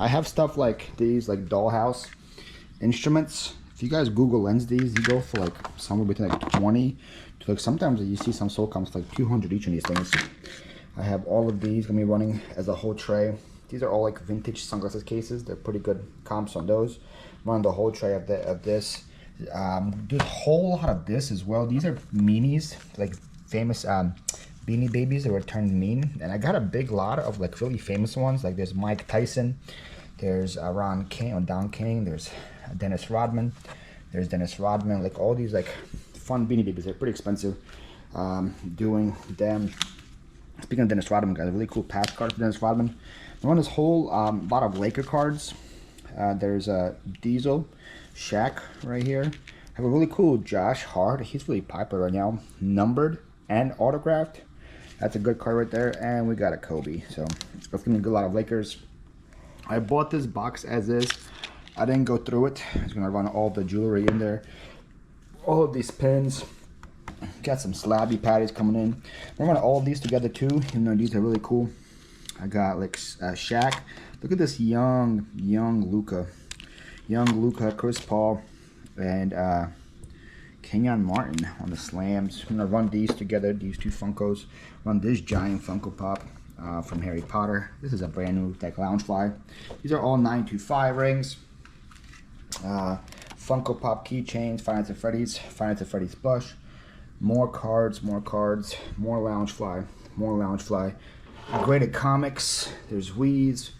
have stuff like these, like dollhouse instruments. If you guys Google lens these, you go for like somewhere between like 20 to like, sometimes you see some sold comes like 200 each of these things. I have all of these gonna be running as a whole tray. These are all like vintage sunglasses cases. They're pretty good comps on those. Running the whole tray of this. There's a whole lot of this as well. These are meanies, like famous Beanie Babies that were turned mean. And I got a big lot of like really famous ones. Like there's Mike Tyson, there's Ron King or Don King, there's Dennis Rodman. Like all these like fun Beanie Babies. They're pretty expensive. Doing them. Speaking of Dennis Rodman, guys, a really cool patch card for Dennis Rodman. I run this whole lot of Laker cards. There's a Diesel, Shaq right here. I have a really cool Josh Hart. He's really popular right now. Numbered and autographed. That's a good card right there. And we got a Kobe. So it's gonna be a good lot of Lakers. I bought this box as is. I didn't go through it. I'm gonna run all the jewelry in there. All of these pins. Got some slabby patties coming in. We're gonna all these together too, even though these are really cool. I got like Shaq. Look at this young Luca. Young Luca, Chris Paul, and Kenyon Martin on the slams. I'm gonna run these together, these two Funkos. Run this giant Funko Pop from Harry Potter. This is a brand new like Loungefly. These are all 925 rings. Funko Pop keychains, Five Nights at Freddy's plush. More cards, more Loungefly, more Loungefly. Graded comics. There's Wheeze.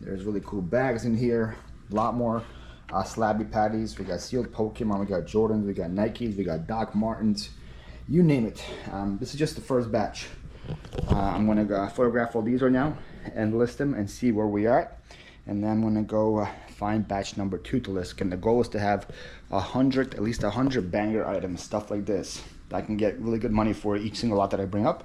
There's really cool bags in here. A lot more slabby patties. We got sealed Pokemon. We got Jordans. We got Nikes. We got Doc Martens. You name it. This is just the first batch. I'm gonna go photograph all these right now and list them and see where we are. And then I'm gonna go find batch number 2 to list. And the goal is to have at least 100 banger items, stuff like this. I can get really good money for each single lot that I bring up.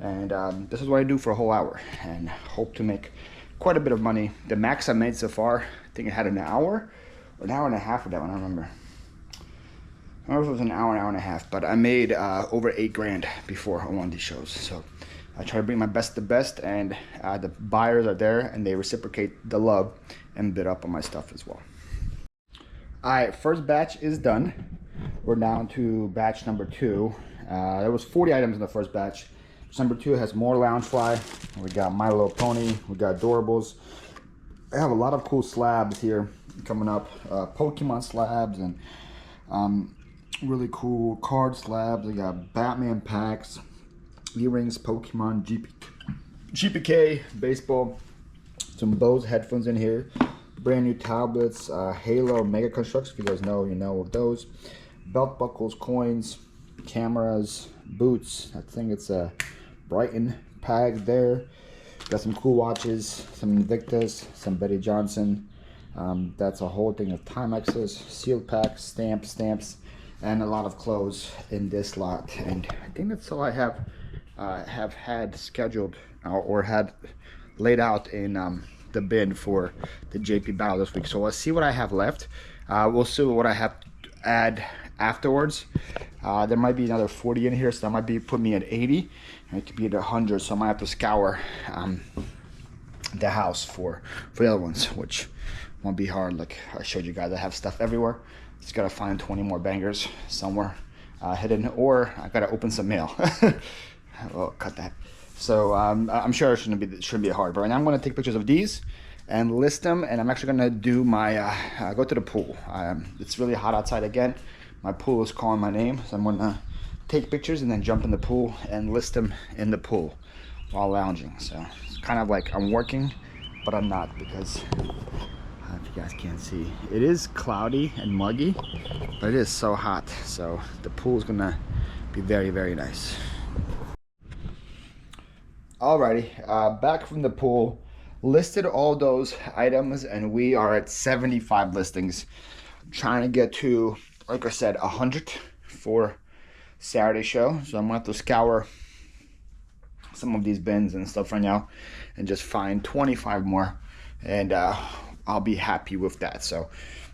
And this is what I do for a whole hour, and hope to make quite a bit of money. The max I made so far, I think I had an hour or an hour and a half with that one. I don't remember. I don't know if it was an hour and a half, but I made over 8 grand before on one of these shows. So I try to bring my best of the best, and the buyers are there and they reciprocate the love and bid up on my stuff as well. All right, first batch is done. We're down to batch number 2. There was 40 items in the first batch. Number 2 has more Loungefly. We got My Little Pony. We got Adorables. I have a lot of cool slabs here coming up. Pokemon slabs and really cool card slabs. We got Batman packs, earrings, Pokemon, GPK, baseball. Some Bose headphones in here. Brand new tablets. Halo Mega Constructs. If you guys know, you know of those. Belt buckles, coins, cameras, boots. I think it's a Brighton pag there. Got some cool watches, some Invictus, some Betty Johnson. That's a whole thing of Timexes, sealed packs, stamps, and a lot of clothes in this lot. And I think that's all I have had scheduled or had laid out in the bin for the JP battle this week. So let's see what I have left. We'll see what I have to add afterwards. There might be another 40 in here, so that might be put me at 80. It could be at 100, so I might have to scour the house for the other ones, which won't be hard. Like I showed you guys, I have stuff everywhere. Just gotta find 20 more bangers somewhere hidden, or I gotta open some mail. Well, cut that. So I'm sure it shouldn't be hard. But right now I'm gonna take pictures of these and list them, and I'm actually gonna do my go to the pool. It's really hot outside again. My pool is calling my name, so I'm gonna take pictures and then jump in the pool and list them in the pool while lounging. So it's kind of like I'm working, but I'm not, because if you guys can't see, it is cloudy and muggy, but it is so hot. So the pool is gonna be very, very nice. Alrighty, back from the pool. Listed all those items, and we are at 75 listings. Trying to get to, like I said, 100 for Saturday show. So I'm gonna have to scour some of these bins and stuff right now and just find 25 more, and I'll be happy with that. So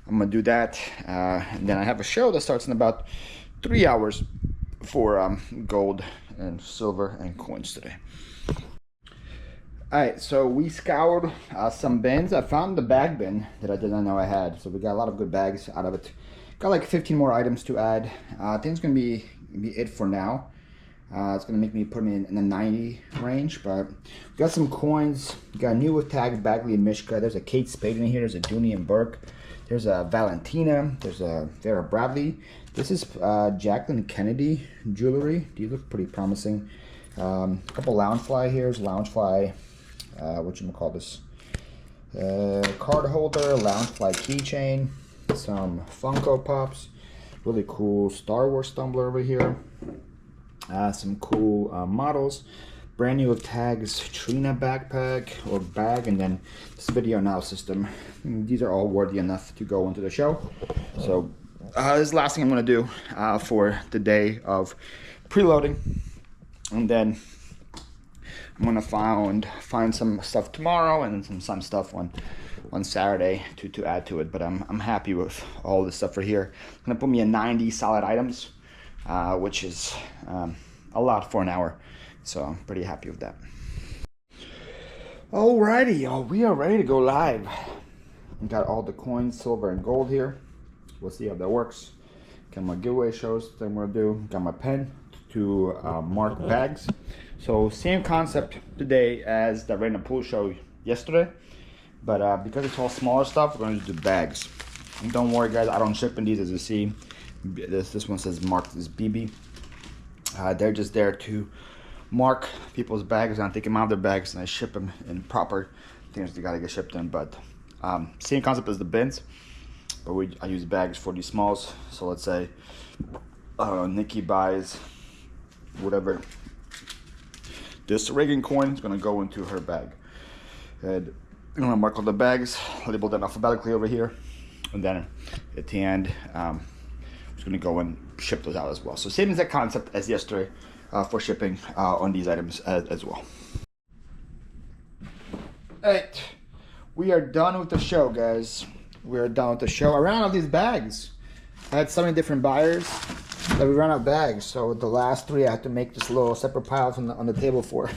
I'm gonna do that, and then I have a show that starts in about 3 hours for gold and silver and coins today. Alright, so we scoured some bins. I found the bag bin that I did not know I had. So we got a lot of good bags out of it. Got like 15 more items to add. I think it's going to be it for now. It's going to make me put me in the 90 range. But we got some coins. We got new with tags, Bagley and Mishka. There's a Kate Spade in here. There's a Dooney and Burke. There's a Valentina. There's a Vera Bradley. This is Jacqueline Kennedy jewelry. These look pretty promising. A couple Loungefly here. There's Loungefly. Whatchamacallit, card holder, Loungefly keychain, some Funko Pops, really cool Star Wars tumbler over here, some cool models, brand new with tags, Trina backpack or bag, and then this video now system. These are all worthy enough to go into the show. So this is the last thing I'm going to do for the day of preloading, and then I'm gonna find some stuff tomorrow and then some stuff on Saturday to add to it. But I'm happy with all this stuff right here. It's gonna put me at 90 solid items which is a lot for an hour. So I'm pretty happy with that. Alrighty, y'all, we are ready to go live. Got all the coins, silver and gold here. We'll see how that works. Got my giveaway shows that I'm gonna do. Got my pen to mark bags. So same concept today as the random pool show yesterday, but because it's all smaller stuff, we're gonna do bags. And don't worry, guys, I don't ship in these. As you see, this one says marked as BB. They're just there to mark people's bags, and I take them out of their bags and I ship them in proper things they gotta get shipped in. But same concept as the bins, but I use bags for these smalls. So let's say Nikki buys whatever, this Reagan coin is gonna go into her bag, and I'm gonna mark all the bags, label them alphabetically over here, and then at the end I'm just gonna go and ship those out as well. So same exact concept as yesterday for shipping on these items as well. Alright, we are done with the show, guys. We are done with the show. I ran out of these bags. I had so many different buyers that we ran out of bags. So the last three I had to make just little separate piles on the table for.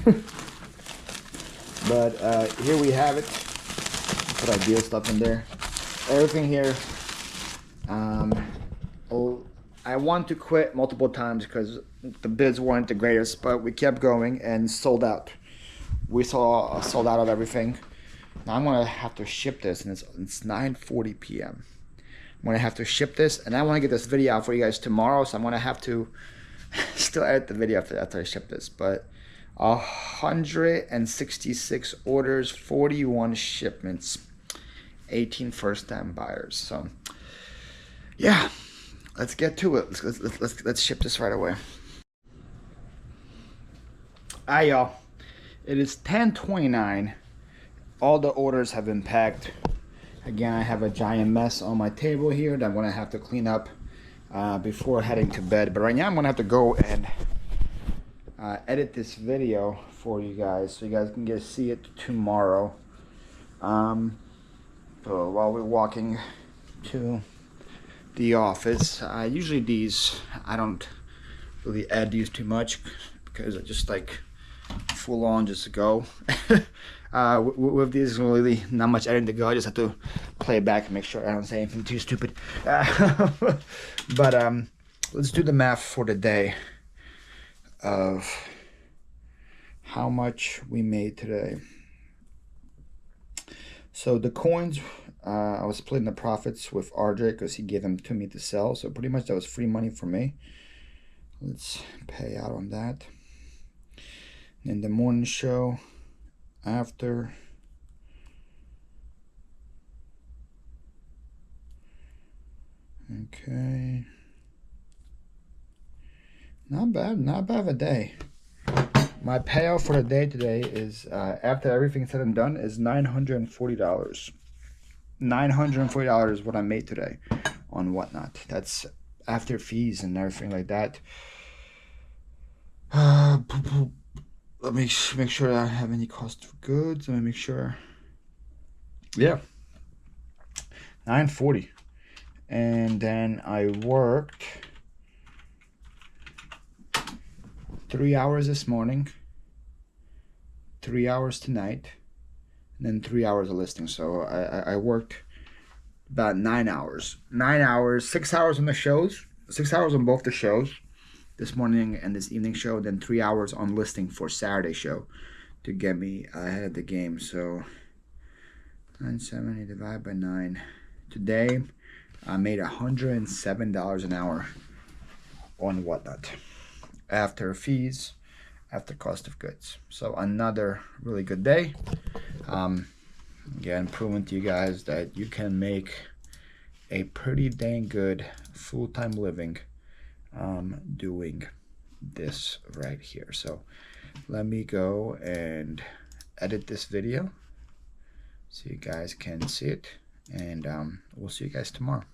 But here we have it. Put our deal stuff in there. Everything here. I want to quit multiple times because the bids weren't the greatest, but we kept going and sold out. We sold out of everything. Now I'm gonna have to ship this, and it's 9:40 p.m. I'm gonna have to ship this, and I want to get this video out for you guys tomorrow, so I'm gonna have to still edit the video after I ship this. But 166 orders, 41 shipments, 18 first-time buyers. So yeah, let's get to it. Let's ship this right away. Alright, y'all, it is 10:29. All the orders have been packed. Again, I have a giant mess on my table here that I'm gonna have to clean up before heading to bed. But right now I'm gonna have to go and edit this video for you guys, so you guys can see it tomorrow. So while we're walking to the office, usually these I don't really add these too much because I just like full on just go. With these, really not much editing to go. I just have to play it back and make sure I don't say anything too stupid. But let's do the math for the day of how much we made today. So the coins, I was splitting the profits with RJ because he gave them to me to sell. So pretty much that was free money for me. Let's pay out on that. And the morning show after, okay, not bad of a day. My payout for the day today is after everything said and done is $940. $940 is what I made today on Whatnot. That's after fees and everything like that. Let me make sure I don't have any cost of goods. Let me make sure. Yeah, $940. And then I worked 3 hours this morning, 3 hours tonight, and then 3 hours of listing. So I worked about 9 hours. 9 hours, 6 hours on the shows, 6 hours on both the shows, this morning and this evening show, then 3 hours on listing for Saturday show to get me ahead of the game. So 970 divided by 9. Today I made $107 an hour on Whatnot after fees, after cost of goods. So another really good day. Again, proving to you guys that you can make a pretty dang good full-time living doing this right here. So let me go and edit this video so you guys can see it, and we'll see you guys tomorrow.